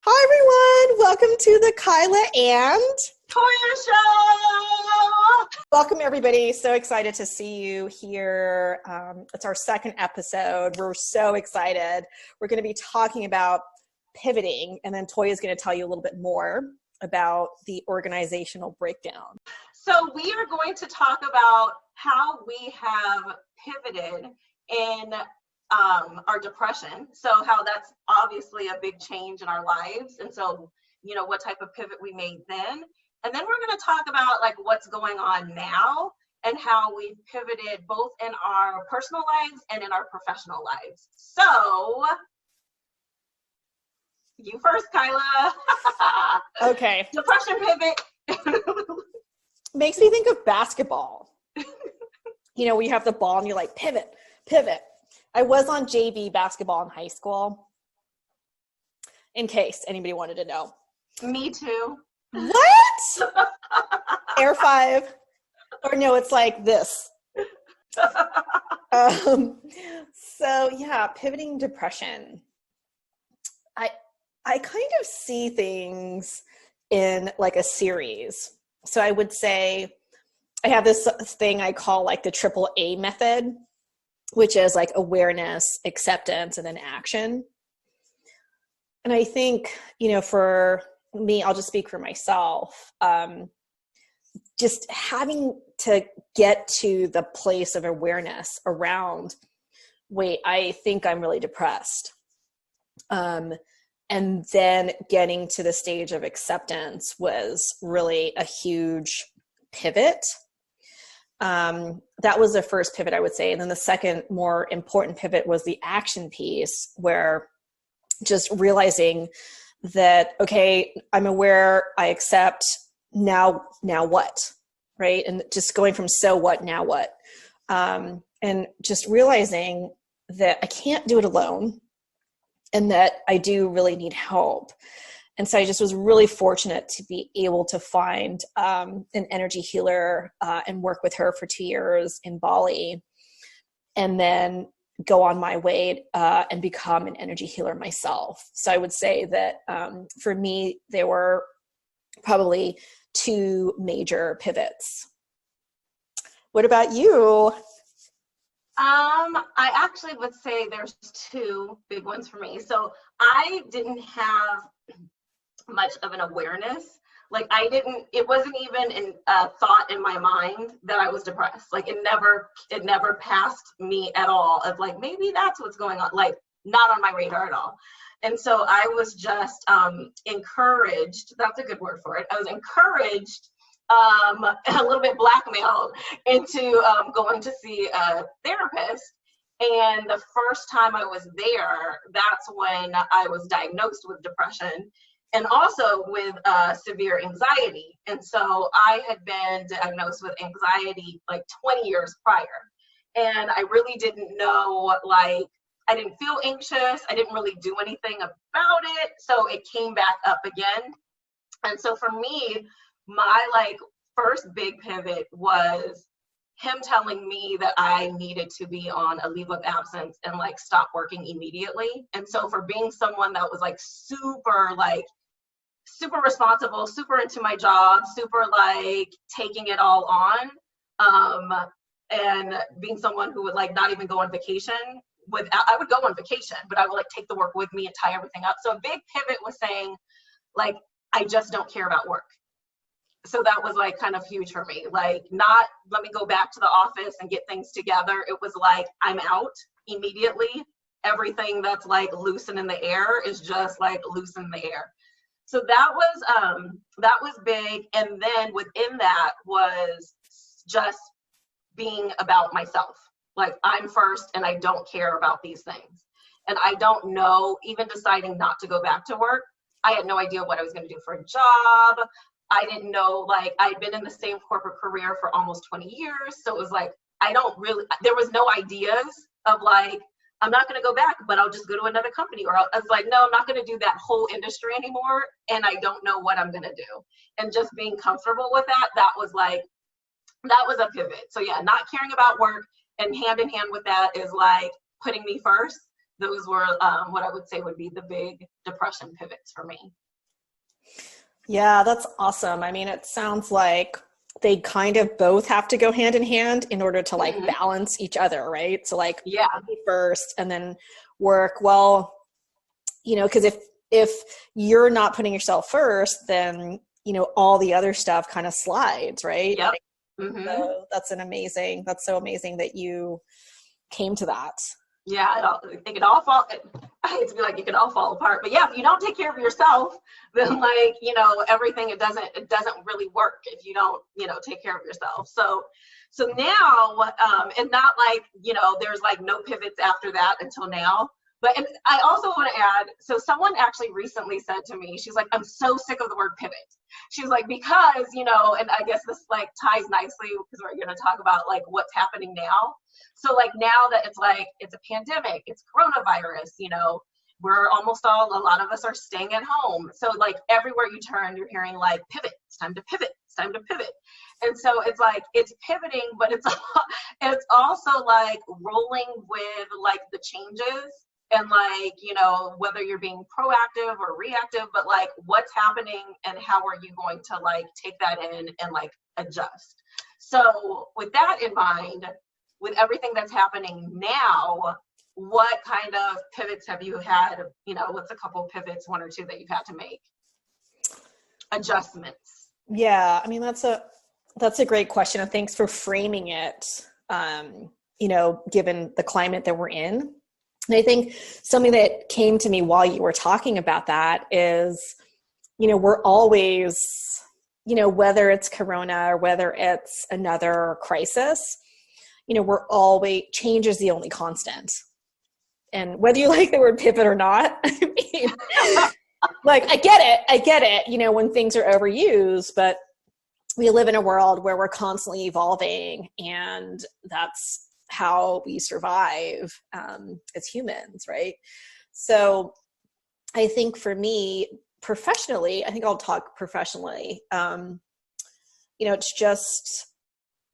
Hi everyone, welcome to the Kyla and Toyah Show! Welcome everybody. So excited to see you here. It's our second episode. We're so excited. We're going to be talking about pivoting, and then Toyah is going to tell you a little bit more about the organizational breakdown. So we are going to talk about how we have pivoted in our depression. So how that's obviously a big change in our lives. And so, what type of pivot we made then. And then we're going to talk about like what's going on now and how we've pivoted both in our personal lives and in our professional lives. So you first, Kyla. Okay. Depression pivot. Makes me think of basketball. We have the ball and you're like, pivot. I was on JV basketball in high school, in case anybody wanted to know. Me too. What? Air 5. Or no, it's like this. So yeah, pivoting depression. I kind of see things in like a series. So I would say I have this thing I call like the AAA method, which is like awareness, acceptance, and then action. And I think, for me, I'll just speak for myself, just having to get to the place of awareness around, wait, I think I'm really depressed. And then getting to the stage of acceptance was really a huge pivot. That was the first pivot, I would say. And then the second more important pivot was the action piece, where just realizing that, okay, I'm aware, I accept, now what, right? And just going from so what, now what? And just realizing that I can't do it alone and that I do really need help. And so I just was really fortunate to be able to find an energy healer and work with her for 2 years in Bali, and then go on my way and become an energy healer myself. So I would say that for me, there were probably 2 major pivots. What about you? I actually would say there's 2 big ones for me. So I didn't have much of an awareness. Like it wasn't even a thought in my mind that I was depressed. Like it never passed me at all of like, maybe that's what's going on. Like not on my radar at all. And so I was just encouraged, that's a good word for it. I was encouraged, a little bit blackmailed into going to see a therapist. And the first time I was there, that's when I was diagnosed with depression and also with severe anxiety. And so I had been diagnosed with anxiety like 20 years prior. And I really didn't know, like, I didn't feel anxious. I didn't really do anything about it. So it came back up again. And so for me, my like first big pivot was him telling me that I needed to be on a leave of absence and like stop working immediately. And so for being someone that was like super responsible, super into my job, super like taking it all on, and being someone who would like not even go on vacation I would go on vacation, but I would like take the work with me and tie everything up. So a big pivot was saying like, I just don't care about work. So that was like kind of huge for me. Like not let me go back to the office and get things together. It was like, I'm out immediately. Everything that's like loose and in the air is just like loose in the air. So that was big. And then within that was just being about myself. Like I'm first and I don't care about these things. And I don't know, even deciding not to go back to work, I had no idea what I was going to do for a job. I didn't know, like I'd been in the same corporate career for almost 20 years. So it was like, there was no ideas of like, I'm not going to go back, but I'll just go to another company. Or I was like, no, I'm not going to do that whole industry anymore. And I don't know what I'm going to do. And just being comfortable with that was a pivot. So yeah, not caring about work, and hand in hand with that is like putting me first those were what I would say would be the big depression pivots for me. Yeah, that's awesome. I mean, it sounds like they kind of both have to go hand in hand in order to like balance each other, right? So like first and then work. Well, you know, because if you're not putting yourself first, then, you know, all the other stuff kind of slides, right? Yep. So that's so amazing that you came to that. Yeah, it can all fall. I hate to be like, it can all fall apart, but yeah, if you don't take care of yourself, then like, you know, everything, it doesn't really work if you don't, you know, take care of yourself. So now, and not like, you know, there's like no pivots after that until now. But and I also want to add, so someone actually recently said to me, she's like, I'm so sick of the word pivot. She's like, because, you know, and I guess this like ties nicely because we're going to talk about like what's happening now. So like now that it's like, it's a pandemic, it's coronavirus, you know, we're almost a lot of us are staying at home. So like everywhere you turn, you're hearing like pivot, it's time to pivot, it's time to pivot. And so it's like, it's pivoting, but it's also like rolling with like the changes. And like, you know, whether you're being proactive or reactive, but like what's happening and how are you going to like take that in and like adjust. So with that in mind, with everything that's happening now, what kind of pivots have you had? You know, what's a couple of pivots, one or two that you've had to make? Adjustments. Yeah, I mean, that's a great question. And thanks for framing it, you know, given the climate that we're in. And I think something that came to me while you were talking about that is, you know, we're always, you know, whether it's Corona or whether it's another crisis, you know, we're always, change is the only constant. And whether you like the word pivot or not, I mean, like, I get it, you know, when things are overused, but we live in a world where we're constantly evolving, and that's how we survive as humans, right? So I think for me professionally, I think I'll talk professionally, you know, it's just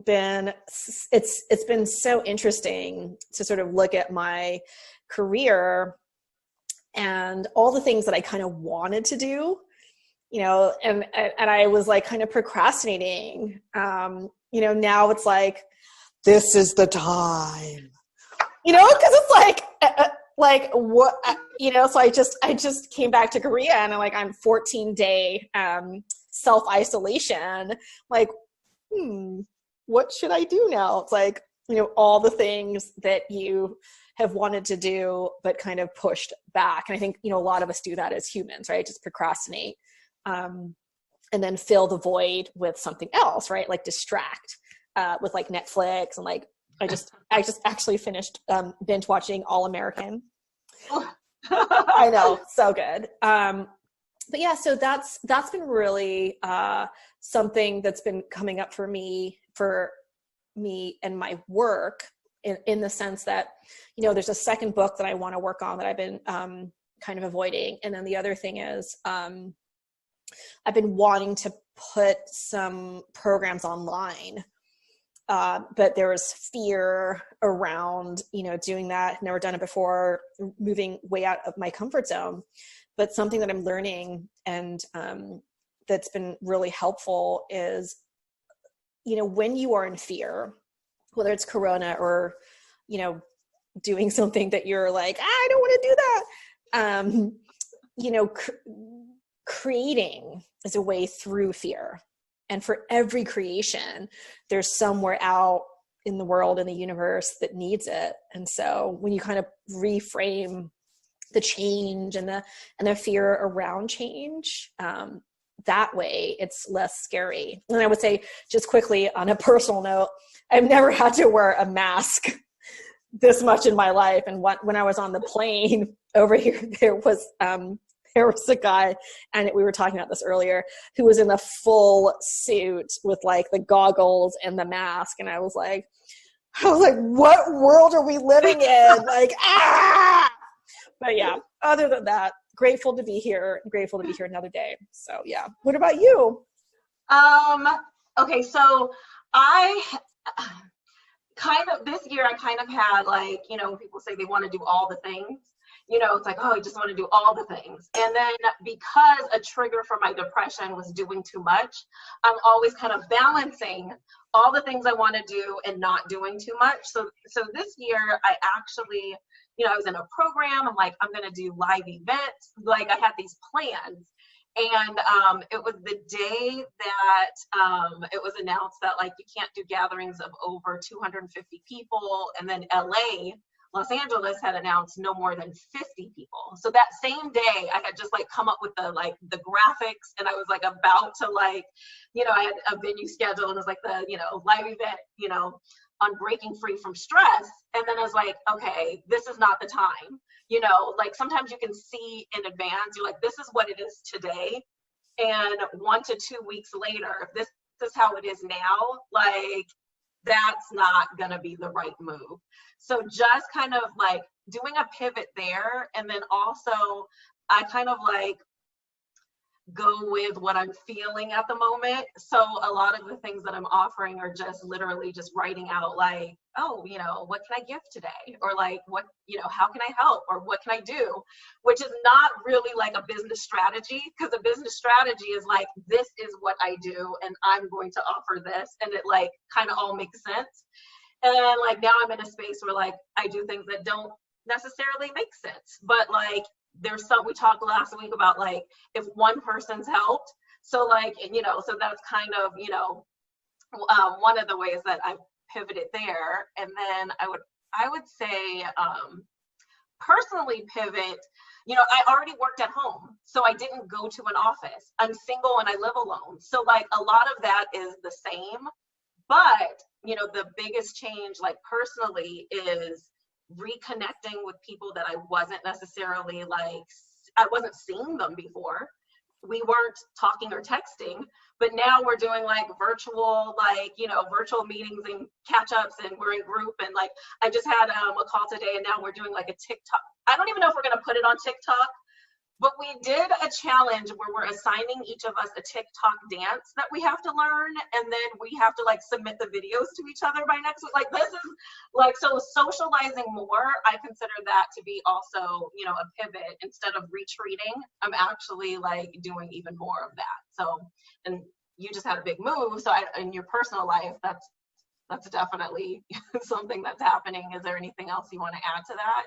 been, it's been so interesting to sort of look at my career and all the things that I kind of wanted to do, you know, and I was like kind of procrastinating, you know, now it's like, this is the time, you know, because it's like what, you know, so I just came back to Korea and I'm 14-day self-isolation, like, what should I do now? It's like, you know, all the things that you have wanted to do, but kind of pushed back. And I think, you know, a lot of us do that as humans, right? Just procrastinate and then fill the void with something else, right? Like distract. With like Netflix and like I just actually finished binge watching All American. I know, so good. But yeah, so that's been really something that's been coming up for me and my work in the sense that, you know, there's a second book that I want to work on that I've been kind of avoiding, and then the other thing is I've been wanting to put some programs online. But there was fear around, you know, doing that. Never done it before, moving way out of my comfort zone. But something that I'm learning and that's been really helpful is, you know, when you are in fear, whether it's Corona or, you know, doing something that you're like, I don't want to do that, you know, creating is a way through fear. And for every creation, there's somewhere out in the world, in the universe that needs it. And so when you kind of reframe the change and the fear around change, that way it's less scary. And I would say just quickly on a personal note, I've never had to wear a mask this much in my life. And when I was on the plane over here, there was a guy, and we were talking about this earlier, who was in the full suit with like the goggles and the mask. And I was like, what world are we living in? Like, But yeah, other than that, grateful to be here another day. So yeah. What about you? Okay. So this year I kind of had like, people say they want to do all the things, it's like, oh, I just want to do all the things. And then because a trigger for my depression was doing too much, I'm always kind of balancing all the things I want to do and not doing too much. So this year I actually, I was in a program. I'm like, I'm going to do live events. Like I had these plans. And it was the day that it was announced that like you can't do gatherings of over 250 people. And then Los Angeles had announced no more than 50 people. So that same day I had just like come up with the graphics, and I was like about to like, I had a venue scheduled, and it was like the, live event, on breaking free from stress. And then I was like, okay, this is not the time. Like sometimes you can see in advance, you're like, this is what it is today. And 1 to 2 weeks later, if this is how it is now, like that's not gonna be the right move. So just kind of like doing a pivot there. And then also I kind of like go with what I'm feeling at the moment. So a lot of the things that I'm offering are just literally just writing out like, oh, what can I give today? Or like, what, how can I help? Or what can I do? Which is not really like a business strategy, because a business strategy is like, this is what I do and I'm going to offer this. And it like kind of all makes sense. And then like now I'm in a space where like I do things that don't necessarily make sense, but like there's some, we talked last week about like if one person's helped, so like, so that's kind of one of the ways that I pivoted there. And then I would say personally pivot, I already worked at home, so I didn't go to an office. I'm single and I live alone, so like a lot of that is the same. But the biggest change like personally is reconnecting with people that I wasn't necessarily like, I wasn't seeing them before. We weren't talking or texting, but now we're doing like virtual, like, virtual meetings and catch ups, and we're in group. And like, I just had a call today, and now we're doing like a TikTok. I don't even know if we're going to put it on TikTok, but we did a challenge where we're assigning each of us a TikTok dance that we have to learn, and then we have to like submit the videos to each other by next week. Like this is like, so socializing more, I consider that to be also, a pivot. Instead of retreating, I'm actually like doing even more of that. So, and you just had a big move. So in your personal life, that's definitely something that's happening. Is there anything else you want to add to that?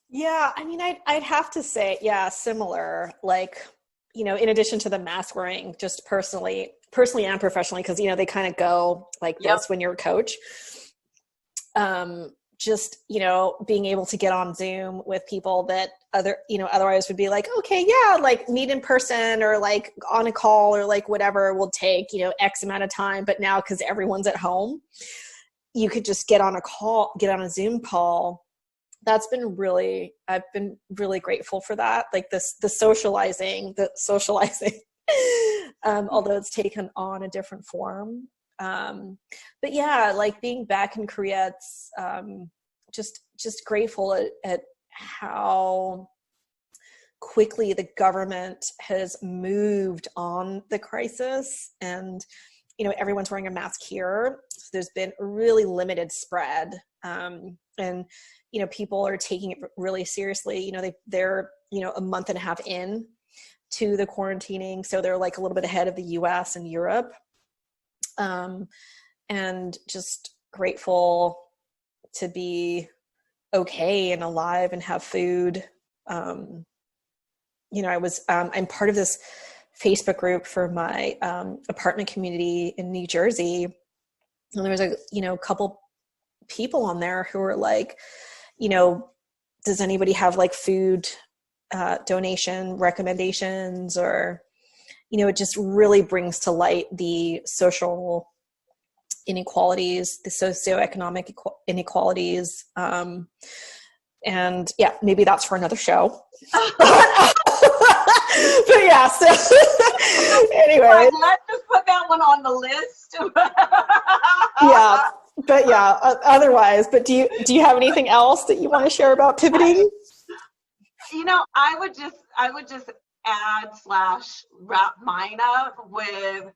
Yeah, I mean, I'd have to say, yeah, similar. Like, in addition to the mask wearing, just personally and professionally, because they kind of go like this when you're a coach. Just being able to get on Zoom with people that otherwise would be like, okay, yeah, like meet in person or like on a call or like whatever will take X amount of time. But now because everyone's at home, you could just get on a Zoom call. I've been really grateful for that. Like the socializing, although it's taken on a different form. But yeah, like being back in Korea, it's just grateful at how quickly the government has moved on the crisis, and everyone's wearing a mask here. So there's been a really limited spread, and people are taking it really seriously. They're a month and a half in to the quarantining, so they're like a little bit ahead of the US and Europe. And just grateful to be okay and alive and have food. I'm part of this Facebook group for my apartment community in New Jersey, and there was a couple people on there who were like, does anybody have like food donation recommendations? Or it just really brings to light the social inequalities, the socioeconomic inequalities. And yeah, maybe that's for another show. But yeah, so anyway. Let's just put that one on the list. Yeah. But yeah, otherwise, but do you have anything else that you want to share about pivoting? I would just add / wrap mine up with,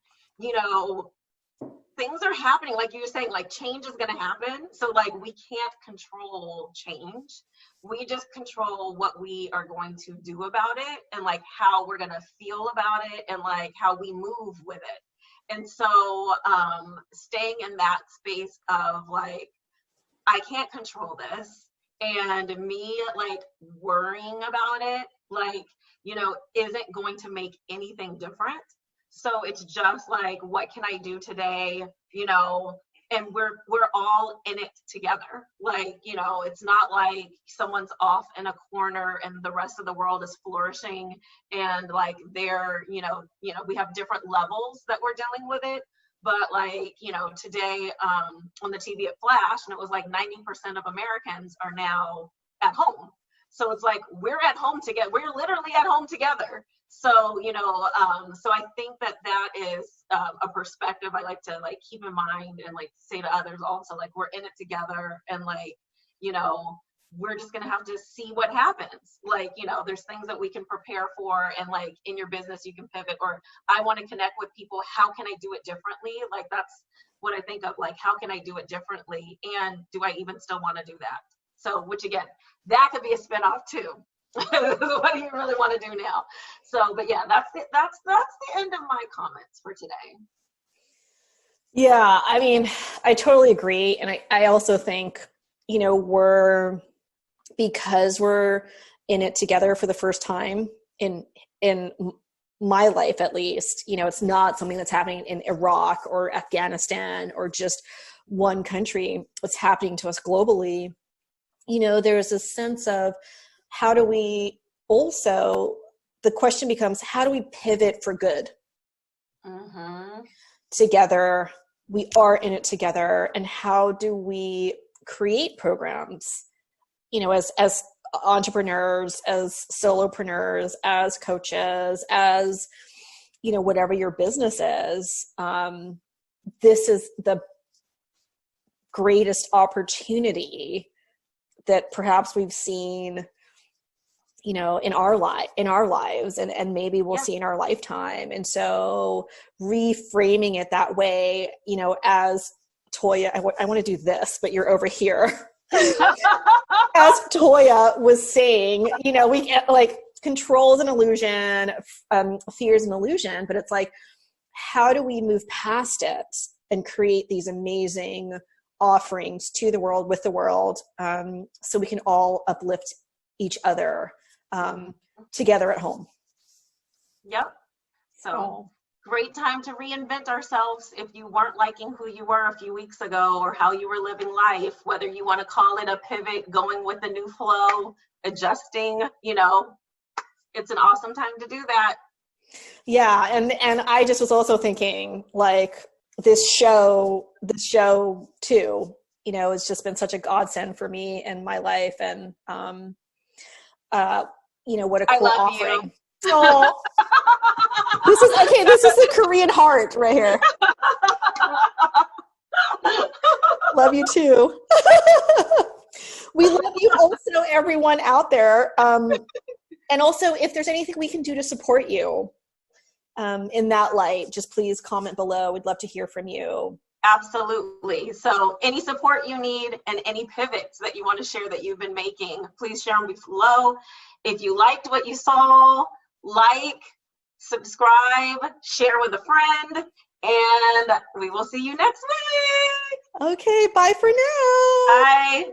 things are happening, like you were saying, like change is going to happen. So like we can't control change. We just control what we are going to do about it, and like how we're going to feel about it, and like how we move with it. And so staying in that space of like, I can't control this, and me like worrying about it, like, you know, isn't going to make anything different. So it's just like, what can I do today? You know, and we're all in it together. Like, you know, it's not like someone's off in a corner and the rest of the world is flourishing, and like they're, you know, we have different levels that we're dealing with it. But like, you know, today on the TV it flashed, and it was like 90% of Americans are now at home. So it's like, we're at home together. We're literally at home together. So, you know, so I think that that is a perspective I like to like keep in mind, and like say to others also, like, we're in it together, and like, you know, we're just going to have to see what happens. Like, you know, there's things that we can prepare for, and like in your business, you can pivot, or I want to connect with people. How can I do it differently? Like, that's what I think of, like, how can I do it differently? And do I even still want to do that? So, which again, that could be a spinoff too. What do you really want to do now? So, but yeah, that's it. That's the end of my comments for today. Yeah, I mean, I totally agree. And I also think, you know, because we're in it together for the first time in my life, at least, you know, it's not something that's happening in Iraq or Afghanistan or just one country. It's happening to us globally. You know, there's a sense of, how do we also, the question becomes, how do we pivot for good? Mm-hmm. Together, we are in it together. And how do we create programs, you know, as entrepreneurs, as solopreneurs, as coaches, as, you know, whatever your business is. This is the greatest opportunity that perhaps we've seen, you know, in our lives, and maybe we'll see in our lifetime. And so reframing it that way, you know, as Toyah, I want to do this, but you're over here. As Toyah was saying, you know, we get like, control is an illusion, fear is an illusion, but it's like, how do we move past it and create these amazing offerings to the world, with the world, so we can all uplift each other together at home. Yep. So great time to reinvent ourselves. If you weren't liking who you were a few weeks ago, or how you were living life, whether you want to call it a pivot, going with the new flow, adjusting, you know, it's an awesome time to do that. Yeah. And I just was also thinking, like, this show too, you know, it's just been such a godsend for me in my life. And, you know, what a cool offering. Oh, this is the Korean heart right here. Love you too. We love you also, everyone out there. And also, if there's anything we can do to support you in that light, just please comment below. We'd love to hear from you. Absolutely. So any support you need, and any pivots that you want to share that you've been making, please share them below. If you liked what you saw, like, subscribe, share with a friend, and we will see you next week. Okay, bye for now. Bye.